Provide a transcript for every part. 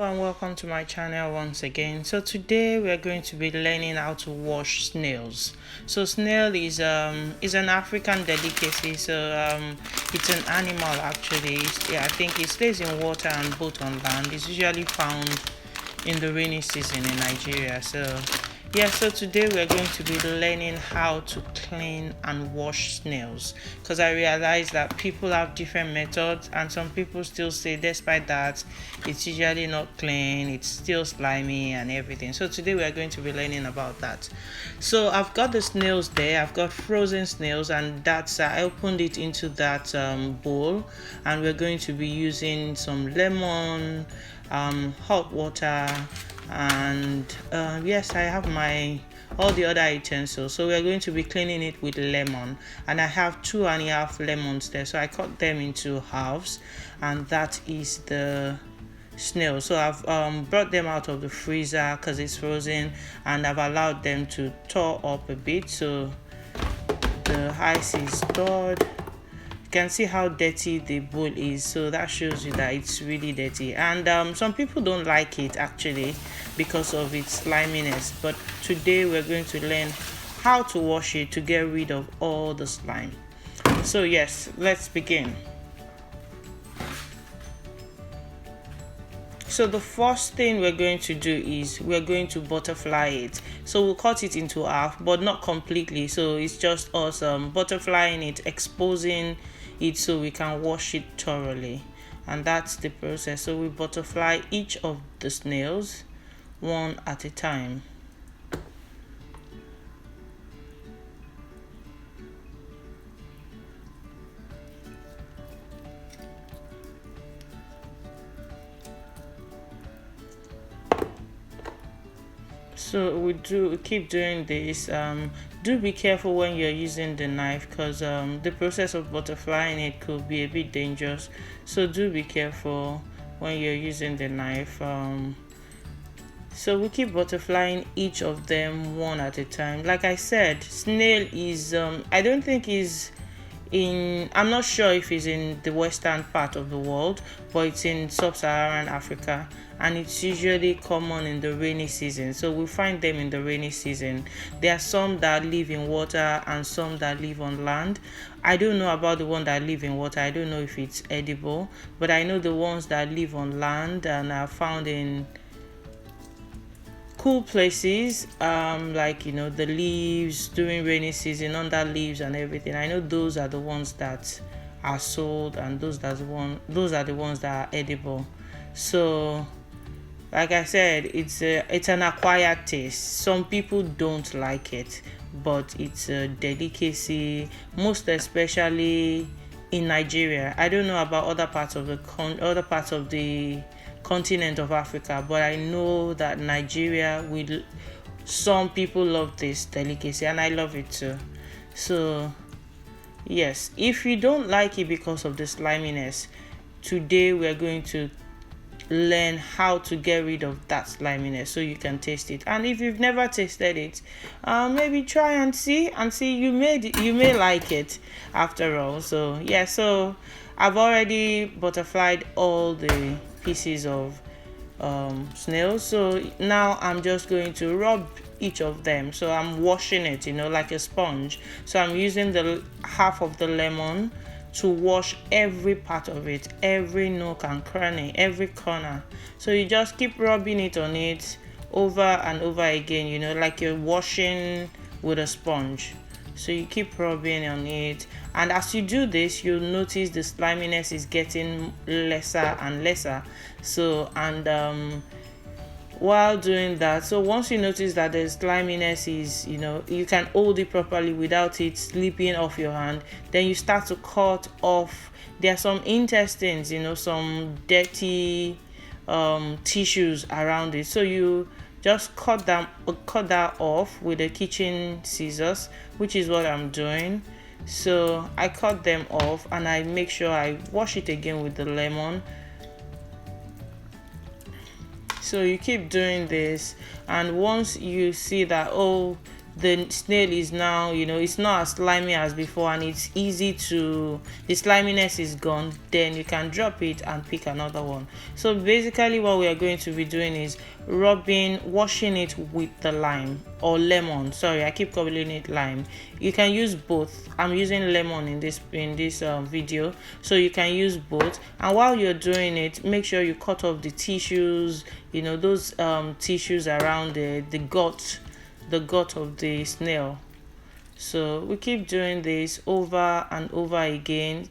And welcome to my channel once again. So today we are going to be learning how to wash snails. So snail is an African delicacy. It's an animal actually. I think it stays in water and both on land. It's usually found in the rainy season in Nigeria. So today we're going to be learning how to clean and wash snails, because I realize that people have different methods and some people still say despite that it's usually not clean, it's still slimy and everything. So today we're going to be learning about that. So I've got the snails there. I've got frozen snails, and that's I opened it into that bowl, and we're going to be using some lemon, hot water, and yes, I have my all the other utensils. So we're going to be cleaning it with lemon, and I have 2.5 lemons there, so I cut them into halves, and that is the snail. So I've brought them out of the freezer because it's frozen, and I've allowed them to thaw up a bit, so the ice is thawed. You can see how dirty the bowl is, so that shows you that it's really dirty. And some people don't like it actually because of its sliminess, but today we're going to learn how to wash it to get rid of all the slime. So yes, let's begin. So the first thing we're going to do is we're going to butterfly it. So we'll cut it into half, but not completely. So it's just us butterflying it, exposing it so we can wash it thoroughly. And that's the process. So we butterfly each of the snails one at a time. So we keep doing this. Do be careful when you're using the knife, because the process of butterflying it could be a bit dangerous. So do be careful when you're using the knife. So we keep butterflying each of them one at a time. Like I said, snail is I don't think is in I'm not sure if it's in the western part of the world, but it's in sub-Saharan Africa, and it's usually common in the rainy season. So we find them in the rainy season. There are some that live in water and some that live on land. I don't know about the one that live in water. I don't know if it's edible, but I know the ones that live on land and are found in cool places, like the leaves during rainy season, under leaves and everything. I know those are the ones that are sold, and those are the ones that are edible. So like I said, it's an acquired taste. Some people don't like it, but it's a delicacy, most especially in Nigeria. I don't know about other parts of the continent of Africa, but I know that Nigeria some people love this delicacy, and I love it too. So yes, if you don't like it because of the sliminess, today we're going to learn how to get rid of that sliminess so you can taste it. And if you've never tasted it, maybe try and see you may like it after all. So yeah, so I've already butterflied all the pieces of snails. So now I'm just going to rub each of them. So I'm washing it, like a sponge. So I'm using the half of the lemon to wash every part of it, every nook and cranny, every corner. So you just keep rubbing it on it over and over again, like you're washing with a sponge. So you keep rubbing on it, and as you do this, you'll notice the sliminess is getting lesser and lesser. So while doing that, so once you notice that the sliminess is, you can hold it properly without it slipping off your hand, then you start to cut off. There are some intestines, some dirty tissues around it. So you just cut that off with the kitchen scissors, which is what I'm doing. So I cut them off, and I make sure I wash it again with the lemon. So you keep doing this, and once you see that the snail is now, it's not as slimy as before, and it's easy to, the sliminess is gone, then you can drop it and pick another one. So basically what we are going to be doing is washing it with the lime or lemon. Sorry, I keep calling it lime. You can use both. I'm using lemon in this video, so you can use both. And while you're doing it, make sure you cut off the tissues, those tissues around the gut of the snail. So we keep doing this over and over again.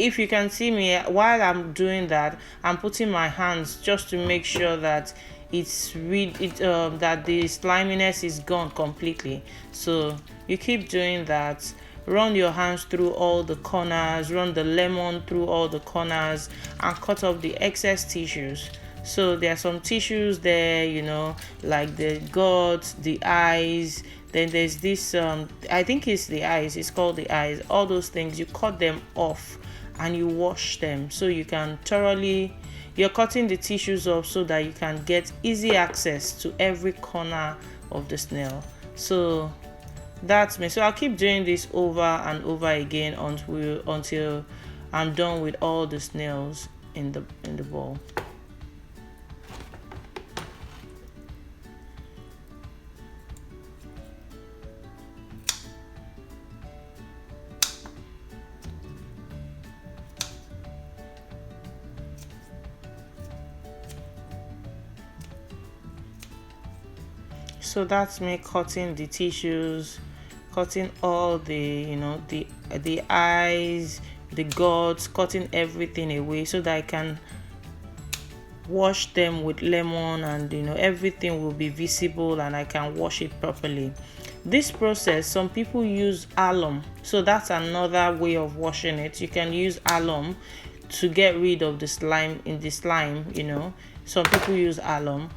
If you can see me while I'm doing that, I'm putting my hands just to make sure that that the sliminess is gone completely. So you keep doing that. Run your hands through all the corners, run the lemon through all the corners, and cut off the excess tissues. So there are some tissues there, like the gut, the eyes. Then there's this I think it's the eyes, it's called the eyes. All those things, you cut them off and you wash them, so you can you're cutting the tissues off so that you can get easy access to every corner of the snail. So that's me. So I'll keep doing this over and over again until I'm done with all the snails in the bowl. So that's me cutting the tissues, cutting all the the eyes, the guts, cutting everything away so that I can wash them with lemon, and everything will be visible and I can wash it properly. This process, some people use alum, so that's another way of washing it. You can use alum to get rid of the slime in the slime. Some people use alum.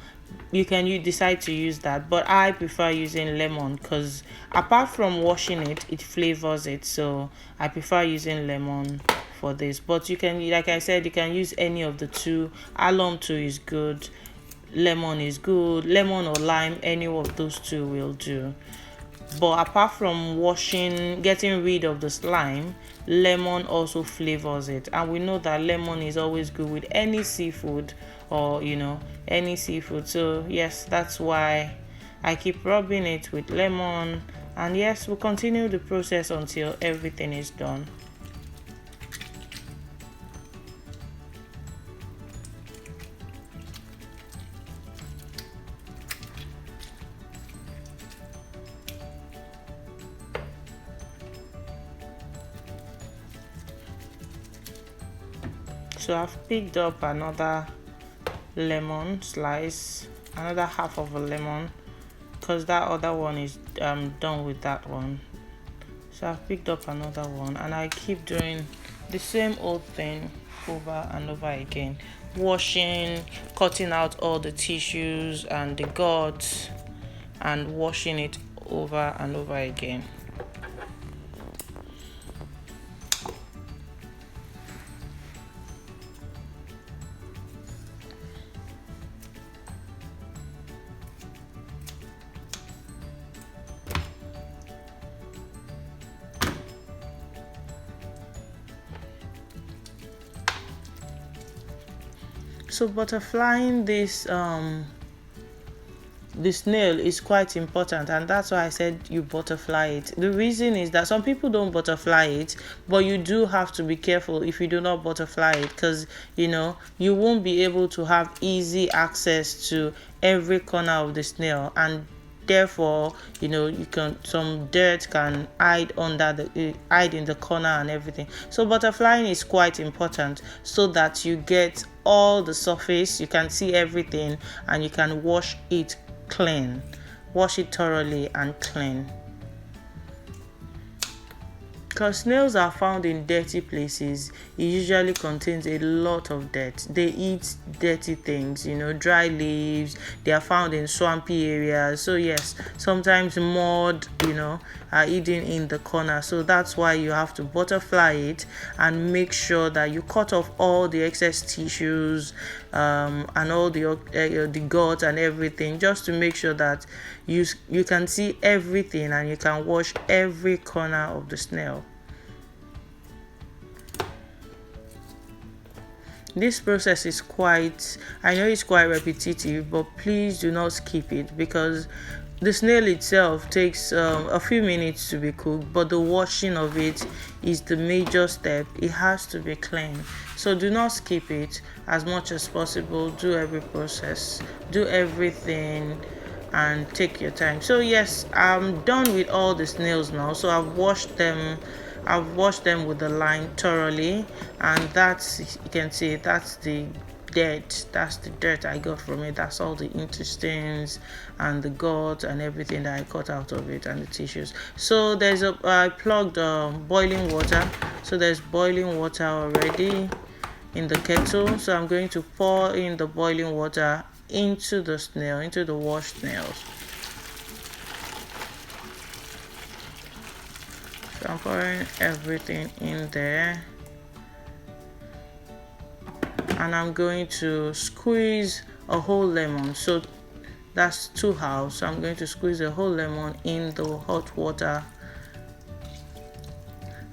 You decide to use that, but I prefer using lemon because apart from washing it, it flavors it. So I prefer using lemon for this. But you can, like I said, you can use any of the two. Alum too is good, lemon is good. Lemon or lime, any of those two will do. But apart from getting rid of the slime, lemon also flavors it, and we know that lemon is always good with any seafood, or any seafood. So yes, that's why I keep rubbing it with lemon. And yes, we'll continue the process until everything is done. So I've picked up another lemon slice, another half of a lemon, because that other one is done with that one. So I've picked up another one, and I keep doing the same old thing over and over again, washing, cutting out all the tissues and the guts, and washing it over and over again. So butterflying this the snail is quite important, and that's why I said you butterfly it. The reason is that some people don't butterfly it, but you do have to be careful if you do not butterfly it, because you won't be able to have easy access to every corner of the snail, and therefore some dirt can hide in the corner and everything. So butterflying is quite important so that you get all the surface, you can see everything, and you can wash it thoroughly and clean. because snails are found in dirty places, it usually contains a lot of dirt. They eat dirty things, dry leaves. They are found in swampy areas. So yes, sometimes mud, are hidden in the corner. So that's why you have to butterfly it and make sure that you cut off all the excess tissues, and all the gut and everything, just to make sure that you can see everything and you can wash every corner of the snail. This process is I know it's quite repetitive, but please do not skip it, because the snail itself takes a few minutes to be cooked, but the washing of it is the major step. It has to be clean. So do not skip it. As much as possible, do every process, do everything, and take your time. So yes, I'm done with all the snails now. So I've washed them with the lime thoroughly, and that's, you can see, that's the dirt I got from it. That's all the intestines and the gut and everything that I cut out of it, and the tissues. So I plugged boiling water. So there's boiling water already in the kettle. So I'm going to pour in the boiling water into the washed snails. So I'm pouring everything in there, and I'm going to squeeze a whole lemon. So that's 2 halves. So I'm going to squeeze a whole lemon in the hot water.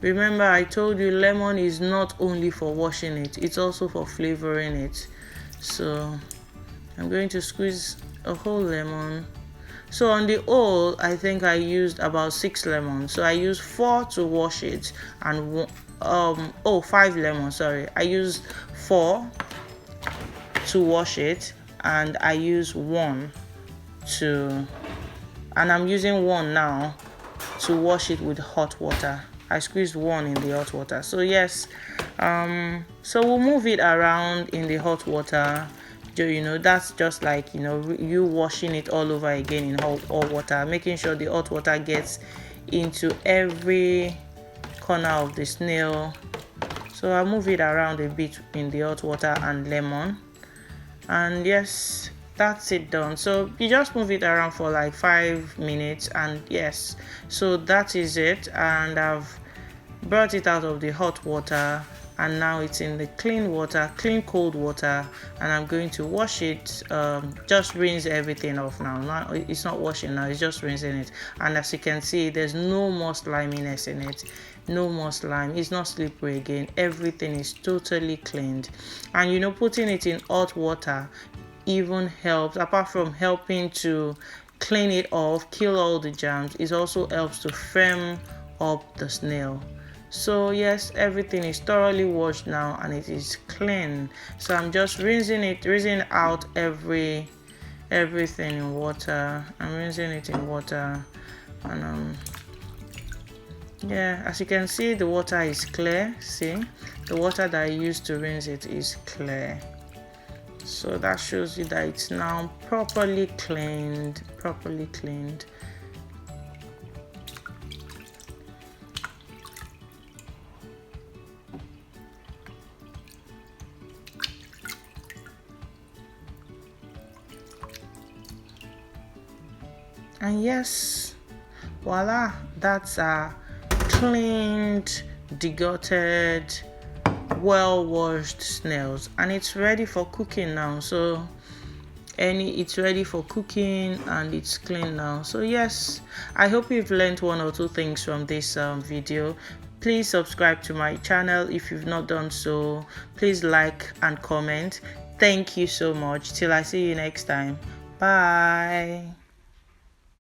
Remember, I told you lemon is not only for washing it, it's also for flavoring it. So I'm going to squeeze a whole lemon. So on the whole, I think I used about 6 lemons. So I used 4 to wash it, and 5 lemons, sorry. I used 4 to wash it, and I used 1 and I'm using 1 now to wash it with hot water. I squeezed 1 in the hot water. So yes, so we'll move it around in the hot water. That's just like you washing it all over again in hot water, making sure the hot water gets into every corner of the snail. So I'll move it around a bit in the hot water and lemon, and yes, that's it done. So you just move it around for like 5 minutes, and yes, so that is it. And I've brought it out of the hot water, and now it's in the clean cold water, and I'm going to wash it. Just rinse everything off now. It's not washing now, it's just rinsing it. And as you can see, there's no more sliminess in it, no more slime. It's not slippery again. Everything is totally cleaned. And putting it in hot water even helps, apart from helping to clean it off, kill all the germs, it also helps to firm up the snail. So yes, everything is thoroughly washed now and it is clean. So I'm just rinsing out everything in water. I'm rinsing it in water, and yeah, as you can see, the water is clear. See, the water that I used to rinse it is clear. So that shows you that it's now properly cleaned. And yes, voila, that's a cleaned, degutted, well washed snails, and it's ready for cooking now. So it's ready for cooking and it's clean now. So yes, I hope you've learned 1 or 2 things from this video. Please subscribe to my channel if you've not done so. Please like and comment. Thank you so much. Till I see you next time. Bye.